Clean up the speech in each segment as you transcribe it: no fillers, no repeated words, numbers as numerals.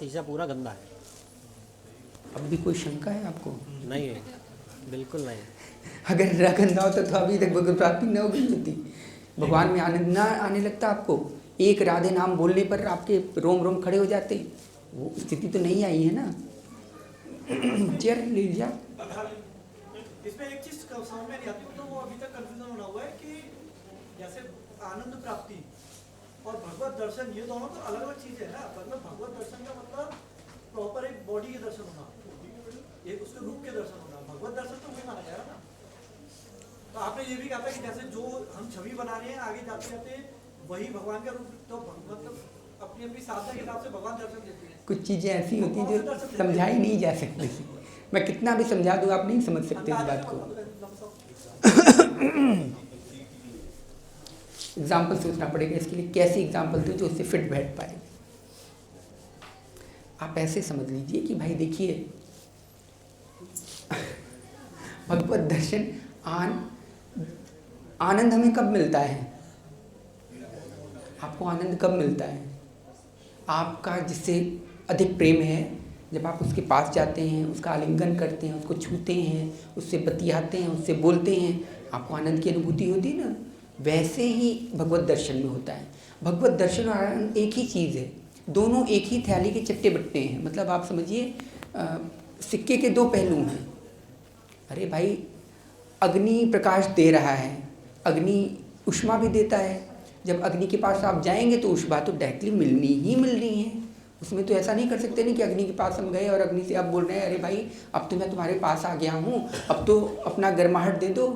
शीशा पूरा गंदा है। अब भी कोई शंका है आपको? नहीं है, बिल्कुल नहीं। अगर गंदा होता तो अभी तक भगवत प्राप्ति न हो गई होती, भगवान में आनंद ना आने लगता आपको, एक राधे नाम बोलने पर आपके रोम रोम खड़े हो जाते, वो स्थिति तो नहीं आई है ना। चेयर ले लिया। इसमें एक चीज समझ में नहीं आती, तो वो अभी तक कंफ्यूजन होना हुआ है कि जैसे आनंद प्राप्ति और भगवत दर्शन ये दोनों तो अलग अलग चीजें है ना। मतलब भगवत दर्शन का मतलब प्रॉपर एक बॉडी के दर्शन होना, एक उसके रूप के दर्शन होना। भगवत दर्शन तो वही माना जाएगा ना। तो आपने ये भी कहा था कि जैसे जो हम छवि बना रहे हैं आगे जाते जाते वही भगवान का रूप, तो मतलब अपनी अपनी साधना के हिसाब से भगवान दर्शन देते हैं। कुछ चीज़ें ऐसी होती हैं जो समझाई नहीं जा सकती, मैं कितना भी समझा दूँ आप नहीं समझ सकते इस बात को। एग्जाम्पल सोचना पड़ेगा इसके लिए, कैसी एग्जाम्पल दूँ जो उससे फिट बैठ पाए। आप ऐसे समझ लीजिए कि भाई देखिए, भगवत दर्शन आनंद हमें कब मिलता है? आपको आनंद कब मिलता है? आपका जिससे अधिक प्रेम है, जब आप उसके पास जाते हैं, उसका आलिंगन करते हैं, उसको छूते हैं, उससे बतियाते हैं, उससे बोलते हैं, आपको आनंद की अनुभूति होती है ना। वैसे ही भगवत दर्शन में होता है। भगवत दर्शन और आनंद एक ही चीज़ है, दोनों एक ही थैली के चट्टे बट्टे हैं। मतलब आप समझिए सिक्के के दो पहलू हैं। अरे भाई, अग्नि प्रकाश दे रहा है, अग्नि ऊष्मा भी देता है। जब अग्नि के पास आप जाएंगे तो ऊष्मा तो डायरेक्टली मिलनी ही मिलनी है। उसमें तो ऐसा नहीं कर सकते नहीं कि अग्नि के पास हम गए और अग्नि से अब बोल रहे हैं अरे भाई अब तो मैं तुम्हारे पास आ गया हूँ, अब तो अपना गर्माहट दे दो।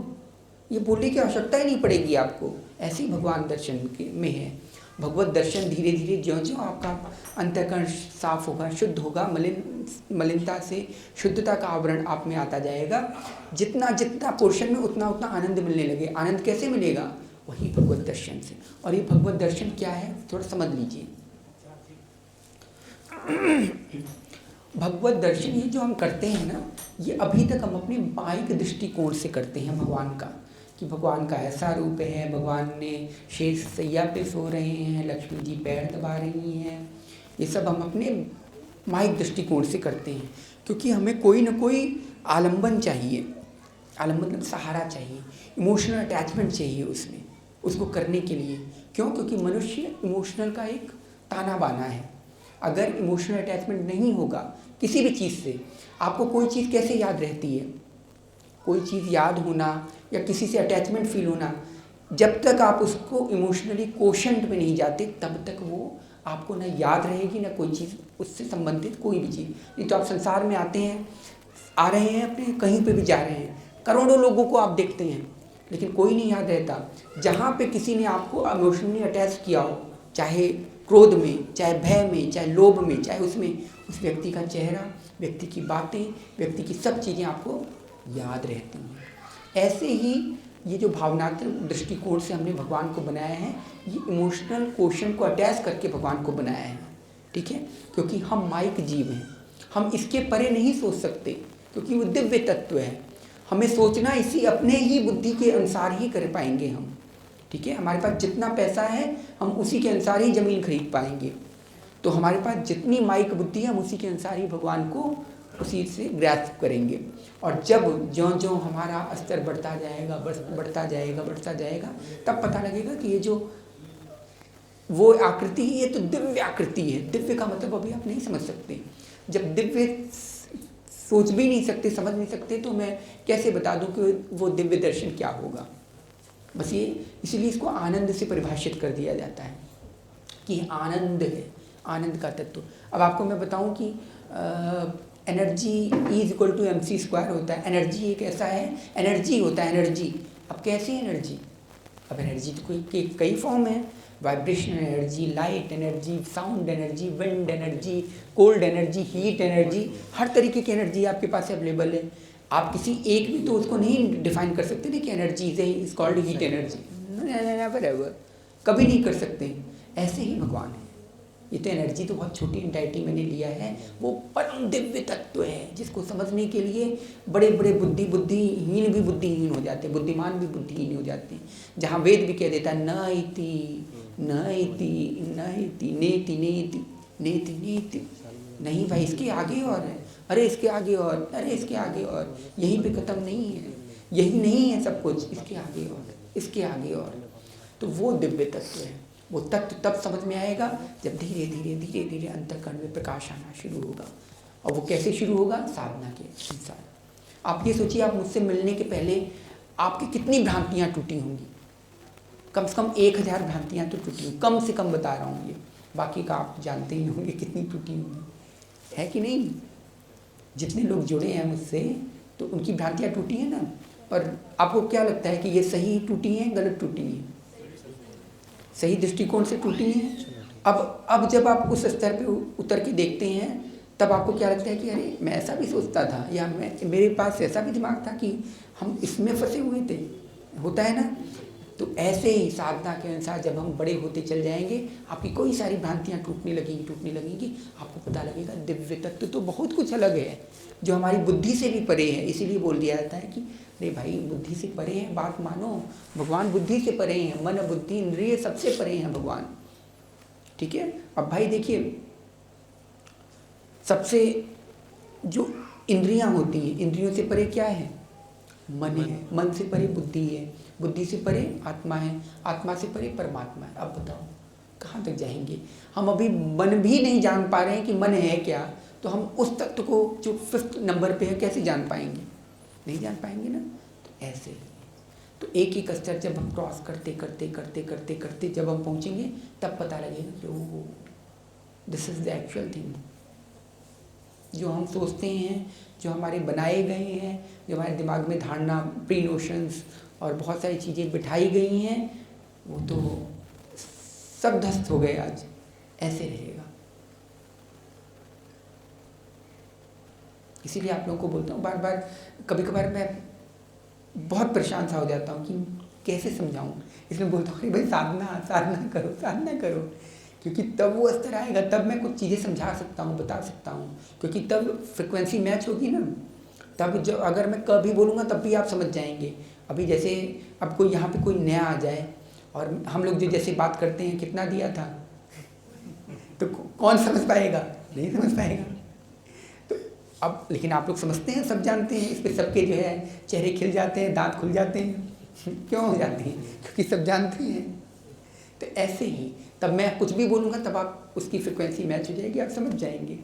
ये बोलने की आवश्यकता ही नहीं पड़ेगी आपको। ऐसे ही भगवान दर्शन के में है। भगवत दर्शन धीरे धीरे ज्यों ज्यों आपका अंतःकरण साफ होगा, शुद्ध होगा, मलिनता से शुद्धता का आवरण आप में आता जाएगा। जितना जितना पोर्शन में उतना उतना आनंद मिलने लगे। आनंद कैसे मिलेगा? वही भगवत दर्शन से। और ये भगवत दर्शन क्या है थोड़ा समझ लीजिए। भगवत दर्शन ये जो हम करते हैं ना, ये अभी तक हम अपने माइक दृष्टिकोण से करते हैं भगवान का, कि भगवान का ऐसा रूप है, भगवान ने शेष सैया पे सो रहे हैं, लक्ष्मी जी पैर दबा रही हैं। ये सब हम अपने माइक दृष्टिकोण से करते हैं, क्योंकि हमें कोई ना कोई आलंबन चाहिए। आलंबन मतलब सहारा चाहिए, इमोशनल अटैचमेंट चाहिए उसमें, उसको करने के लिए। क्यों? क्योंकि मनुष्य इमोशनल का एक ताना बाना है। अगर इमोशनल अटैचमेंट नहीं होगा किसी भी चीज़ से, आपको कोई चीज़ कैसे याद रहती है? कोई चीज़ याद होना या किसी से अटैचमेंट फील होना, जब तक आप उसको इमोशनली कोशंट में नहीं जाते तब तक वो आपको ना याद रहेगी, ना कोई चीज़ उससे संबंधित कोई भी चीज़। नहीं तो आप संसार में आते हैं, आ रहे हैं, अपने कहीं पे भी जा रहे हैं, करोड़ों लोगों को आप देखते हैं, लेकिन कोई नहीं याद रहता। जहाँ पे किसी ने आपको इमोशनली अटैच किया हो, चाहे क्रोध में, चाहे भय में, चाहे लोभ में, चाहे उसमें, उस व्यक्ति का चेहरा, व्यक्ति की बातें, व्यक्ति की सब चीज़ें आपको याद रहती हैं। ऐसे ही ये जो भावनात्मक दृष्टिकोण से हमने भगवान को बनाया है, ये इमोशनल क्वेश्चन को अटैच करके भगवान को बनाया है। ठीक है? क्योंकि हम माइक जीव हैं, हम इसके परे नहीं सोच सकते, क्योंकि वो दिव्य तत्व है। हमें सोचना इसी अपने ही बुद्धि के अनुसार ही कर पाएंगे हम। ठीक है? हमारे पास जितना पैसा है हम उसी के अनुसार ही ज़मीन खरीद पाएंगे। तो हमारे पास जितनी माइक बुद्धि है हम उसी के अनुसार ही भगवान को उसी से ग्रैस्प करेंगे। और जब ज्यों ज्यों हमारा स्तर बढ़ता जाएगा, बढ़ता जाएगा, तब पता लगेगा कि ये जो वो आकृति है ये तो दिव्य आकृति है। दिव्य का मतलब अभी आप नहीं समझ सकते। जब दिव्य सोच भी नहीं सकते, समझ नहीं सकते, तो मैं कैसे बता दूं कि वो दिव्य दर्शन क्या होगा। बस ये इसलिए इसको आनंद से परिभाषित कर दिया जाता है कि आनंद है, आनंद का तत्व। अब आपको मैं बताऊं कि energy is equal to mc² होता है। एनर्जी एक ऐसा है, एनर्जी होता है एनर्जी। अब कैसी एनर्जी? अब एनर्जी तो कोई कई फॉर्म है। Vibrational energy, light energy, sound energy, wind energy, cold energy, heat energy, हर तरीके की एनर्जी आपके पास अवेलेबल है। आप किसी एक भी तो उसको नहीं डिफाइन कर सकते ना कि energy is called heat energy, never ever, कभी नहीं कर सकते। ऐसे ही भगवान है। ये तो एनर्जी तो बहुत छोटी एंटाइटी मैंने लिया है, वो परम दिव्य तत्व है जिसको समझने के लिए बड़े बड़े बुद्धिहीन भी बुद्धिहीन हो जाते हैं, बुद्धिमान भी बुद्धिहीन हो जाते हैं। जहाँ वेद भी कह देता है न इति न इति न इति नेति नेति नेति नेति, नहीं भाई, इसके आगे और है, अरे इसके आगे और, अरे इसके आगे और, यहीं पे ख़त्म नहीं है, यही नहीं है सब कुछ, इसके आगे और, इसके आगे और। तो वो दिव्य तत्व है। वो तत्व तब समझ में आएगा जब धीरे धीरे धीरे धीरे अंतःकरण में प्रकाश आना शुरू होगा। और वो कैसे शुरू होगा? साधना के अनुसार। आप ये सोचिए, आप मुझसे मिलने के पहले आपकी कितनी भ्रांतियाँ टूटी होंगी। कम से कम 1000 भ्रांतियाँ तो टूटी होंगी, कम से कम बता रहा हूँ ये, बाकी का आप जानते ही होंगे कितनी टूटी होंगी, है कि नहीं? जितने लोग जुड़े हैं मुझसे तो उनकी भ्रांतियाँ टूटी हैं ना। और आपको क्या लगता है कि ये सही टूटी हैं, गलत टूटी हैं? सही दृष्टिकोण से टूटी हैं। अब जब आप उस स्तर पे उतर के देखते हैं तब आपको क्या लगता है कि अरे मैं ऐसा भी सोचता था, या मेरे पास ऐसा भी दिमाग था कि हम इसमें फंसे हुए थे, होता है ना। तो ऐसे ही साधना के अनुसार जब हम बड़े होते चल जाएंगे, आपकी कोई सारी भ्रांतियाँ टूटने लगेंगी, आपको पता लगेगा दिव्य तत्व तो बहुत कुछ अलग है, जो हमारी बुद्धि से भी परे है। इसीलिए बोल दिया जाता है कि अरे भाई बुद्धि से परे है, बात मानो, भगवान बुद्धि से परे हैं, मन बुद्धि इंद्रिय सबसे परे हैं भगवान, ठीक है। अब भाई देखिए, सबसे जो इंद्रियां होती हैं, इंद्रियों से परे क्या है? मन है, मन से परे बुद्धि है, बुद्धि से परे आत्मा है, आत्मा से परे परमात्मा है। अब बताओ कहाँ तक जाएंगे? हम अभी मन भी नहीं जान पा रहे हैं कि मन है क्या, तो हम उस तत्व को जो 5th नंबर पे है कैसे जान पाएंगे? नहीं जान पाएंगे ना। तो ऐसे ही तो एक एक स्तर जब हम क्रॉस करते करते करते करते करते जब हम पहुँचेंगे तब पता लगेगा कि oh this is the actual thing. जो हम सोचते हैं, जो हमारे बनाए गए हैं, जो हमारे दिमाग में धारणा, प्री नोशंस और बहुत सारी चीज़ें बिठाई गई हैं, वो तो सब ध्वस्त हो गए आज। ऐसे रहेगा। इसीलिए आप लोगों को बोलता हूँ बार बार, कभी कभार मैं बहुत परेशान सा हो जाता हूँ कि कैसे समझाऊँ। इसलिए बोलता हूँ भाई साधना करो, साधना करो, क्योंकि तब वो स्तर आएगा, तब मैं कुछ चीज़ें समझा सकता हूँ, बता सकता हूँ, क्योंकि तब फ्रिक्वेंसी मैच होगी ना। तब जब अगर मैं कभी बोलूँगा तब भी आप समझ जाएंगे। अभी जैसे अब कोई यहाँ पे कोई नया आ जाए और हम लोग जो जैसे बात करते हैं, कितना दिया था, तो कौन समझ पाएगा? नहीं समझ पाएगा। तो अब लेकिन आप लोग समझते हैं, सब जानते हैं, इस पर सबके जो है चेहरे खिल जाते हैं, दांत खुल जाते हैं। क्यों हो जाते हैं? क्योंकि सब जानते हैं। तो ऐसे ही तब मैं कुछ भी बोलूँगा तब आप उसकी फ्रिक्वेंसी मैच हो जाएगी, आप समझ जाएंगे।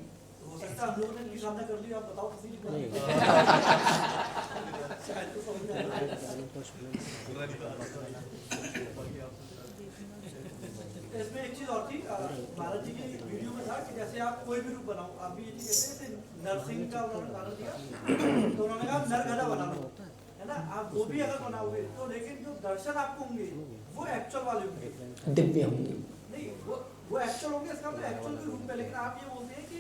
हो सकता है हम लोगों ने सामना कर लिया, आप बताओ किसी इसमें एक चीज और थी, भारत जी की वीडियो में था कि जैसे आप कोई भी रूप बनाओ, आप भी ये चीज कहते हैं, नरसिंह का उन्होंने उदाहरण दिया, तो उन्होंने कहा नरगधा बना लो, है ना। आप वो भी अगर बनाओगे तो, लेकिन जो दर्शन आपको होंगे वो एक्चुअल वाले होंगे, दिव्य होंगे। नहीं वो एक्चुअल होंगे, इसका मतलब एक्चुअल के रूप में। लेकिन आप ये बोलते हैं कि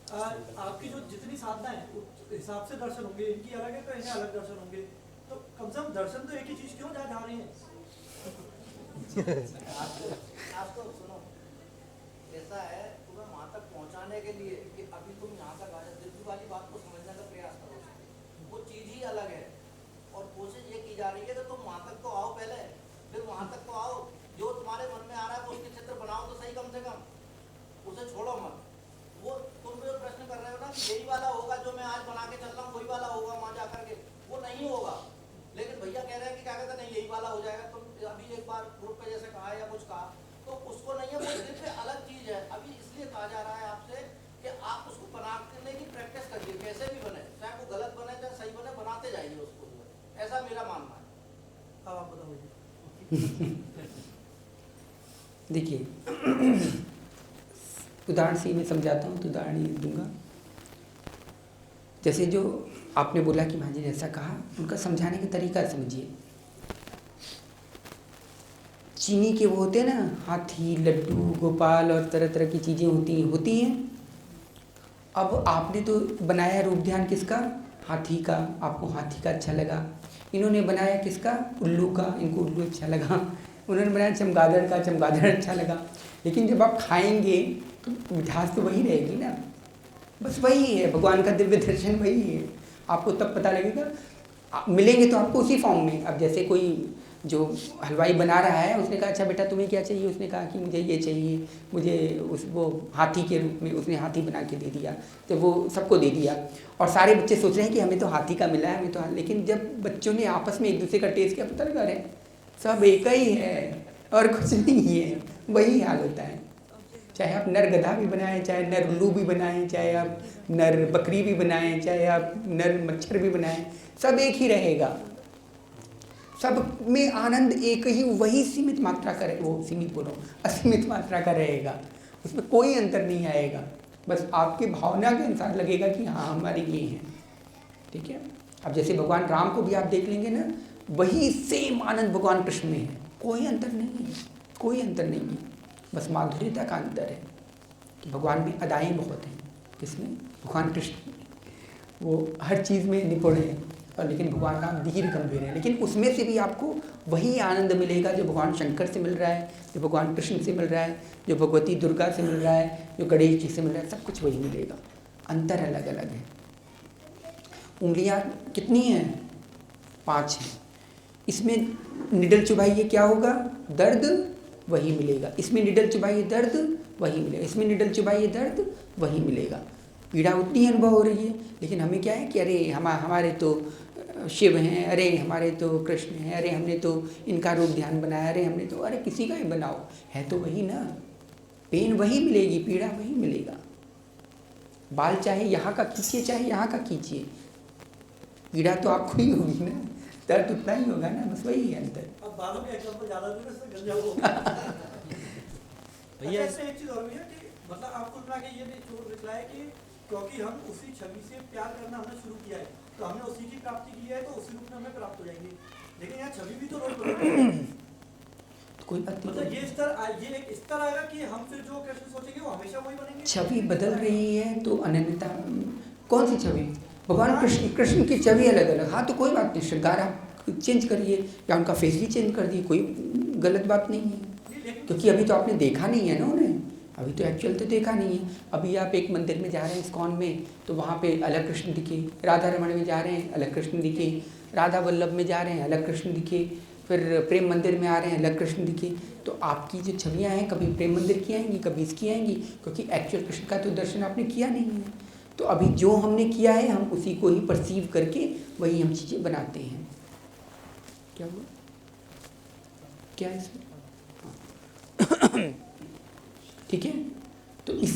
आपकी जो जितनी साधना है उस हिसाब से दर्शन होंगे, इनकी अलग है तो इन्हें अलग दर्शन होंगे। तो कम से कम दर्शन तो एक ही चीज क्यों जा रही है? आपको सुनो, ऐसा है, तुम्हें वहां तक पहुंचाने के लिए कि अभी तुम यहाँ तक आ जाओ, दिव्य वाली बात को समझने का प्रयास करो, वो चीज ही अलग है। और कोशिश ये की जा रही है कि तुम वहां तक तो आओ पहले, फिर वहां तक तो आओ, जो तुम्हारे मन में आ रहा है वो उसके चित्र बनाओ तो सही, कम से कम उसे छोड़ो मत। वो तुम जो प्रश्न कर रहे हो ना कि यही वाला होगा जो मैं आज बना के चल रहा हूँ, वही वाला होगा वहां जाकर के, वो नहीं होगा। लेकिन भैया कह रहे हैं कि क्या कहते हैं, नहीं यही वाला हो जाएगा। तुम अभी एक बार ग्रुप पे जैसे कहा या कुछ कहा, तो उसको नहीं है, वो दिव्य अलग चीज है। अभी इसलिए कहा जा रहा है आपसे कि आप उसको बनाने की प्रैक्टिस करिए, कैसे भी बने, चाहे वो गलत बने चाहे सही बने, बनाते जाइए उसको। ऐसा मेरा मानना है। अब आप बताओ। देखिए उदाहरण से मैं समझाता हूँ, तो उदाहरण ही दूंगा। जैसे जो आपने बोला कि माँ जी ने ऐसा कहा, उनका समझाने का तरीका समझिए। चीनी के वो होते हैं ना, हाथी, लड्डू, गोपाल और तरह तरह की चीज़ें होती हैं। अब आपने तो बनाया रूप ध्यान किसका? हाथी का। आपको हाथी का अच्छा लगा। इन्होंने बनाया किसका? उल्लू का। इनको उल्लू अच्छा लगा। उन्होंने बनाया चमगादड़ का, चमगादड़ अच्छा लगा। लेकिन जब आप खाएंगे तो मिठास तो वही रहेगी ना, बस वही है, भगवान का दिव्य दर्शन वही है। आपको तब पता लगेगा, मिलेंगे तो आपको उसी फॉर्म में। अब जैसे कोई जो हलवाई बना रहा है उसने कहा अच्छा बेटा तुम्हें क्या चाहिए, उसने कहा कि मुझे ये चाहिए, मुझे वो हाथी के रूप में उसने हाथी बना के दे दिया, तो वो सबको दे दिया और सारे बच्चे सोच रहे हैं कि हमें तो हाथी का मिला है, हमें तो लेकिन जब बच्चों ने आपस में एक दूसरे का टेस्ट किया पता लगा रहे सब एक ही है और कुछ नहीं है, वही हाल होता है। चाहे आप नर गधा भी बनाएं, चाहे नर उल्लू भी बनाएं, चाहे आप नर बकरी भी बनाएं, चाहे आप नर मच्छर भी बनाएं, सब एक ही रहेगा। सब में आनंद एक ही, वही सीमित मात्रा का वो सीमित बोलो असीमित मात्रा का रहेगा, उसमें कोई अंतर नहीं आएगा। बस आपकी भावना के अनुसार लगेगा कि हाँ हमारे ये हैं, ठीक है। अब जैसे भगवान राम को भी आप देख लेंगे ना, वही सेम आनंद भगवान कृष्ण में है, कोई अंतर नहीं है, कोई अंतर नहीं है, बस माधुर्यता का अंतर है कि भगवान में अदाएँ बहुत हैं, किसमें भगवान कृष्ण वो हर चीज़ में निपुण है, और लेकिन भगवान राम धीर गंभीर है, लेकिन उसमें से भी आपको वही आनंद मिलेगा जो भगवान शंकर से मिल रहा है, जो भगवान कृष्ण से मिल रहा है, जो भगवती दुर्गा से मिल रहा है, जो गणेश जी से मिल रहा है, सब कुछ वही मिलेगा, अंतर अलग अलग है। उंगलियां कितनी हैं? 5 हैं। इसमें निडल चुभाइए क्या होगा? दर्द वही मिलेगा, इसमें निडल चुभाइए दर्द वही मिलेगा, इसमें निडल चुभाइए दर्द वही मिलेगा। पीड़ा उतनी अनुभव हो रही है, लेकिन हमें क्या है कि अरे हमारे तो शिव हैं, अरे हमारे तो कृष्ण हैं, अरे हमने तो इनका रूप ध्यान बनाया, अरे हमने तो, अरे किसी का ही बनाओ, है तो वही ना, पेन वही मिलेगी, पीड़ा वही मिलेगा। बाल चाहे यहाँ का खींचिए चाहे यहाँ का खींचिए, पीड़ा तो आपको ही होगी ना, दर्द उतना ही होगा ना, बस वही है अंतर। अब बालों के एग्जांपल ज़्यादा दूर से गंजा हो भैया ऐसे एक चीज़ और भी है कि मतलब आपको मिला के ये भी चोट निकला है कि क्योंकि हम उसी छवि से प्यार करना हमने शुरू किया है, तो हमने उसी की प्राप्ति की है, तो उसी रूप में हमें प्राप्त हो जाएंगे, लेकिन यहाँ छवि भी तो रोल करो कोई बात नहीं, मतलब ये एक स्तर आएगा कि हम फिर जो कृष्ण सोचेंगे वो हमेशा वही बनेंगे। छवि बदल रही है तो अनन्यता, कौन सी छवि? भगवान कृष्ण की छवि अलग अलग, हाँ तो कोई बात नहीं, श्रृंगार आप चेंज करिए या उनका फेस भी चेंज कर दिए, कोई गलत बात नहीं है, क्योंकि अभी तो आपने देखा नहीं है ना उन्हें, अभी तो एक्चुअल तो देखा नहीं है। अभी आप एक मंदिर में जा रहे हैं इस्कॉन में, तो वहाँ पे अलग कृष्ण दिखे, राधा रमण में जा रहे हैं अलग कृष्ण दिखे, राधा वल्लभ में जा रहे हैं अलग कृष्ण दिखे, फिर प्रेम मंदिर में आ रहे हैं अलग कृष्ण दिखे, तो आपकी जो छवियाँ हैं कभी प्रेम मंदिर की आएंगी, कभी इसकी आएंगी, क्योंकि एक्चुअल कृष्ण का तो दर्शन आपने किया नहीं है। तो अभी जो हमने किया है हम उसी को ही परसीव करके वही हम चीज़ें बनाते हैं। क्या हुआ? क्या है इसमें? ठीक है, तो इस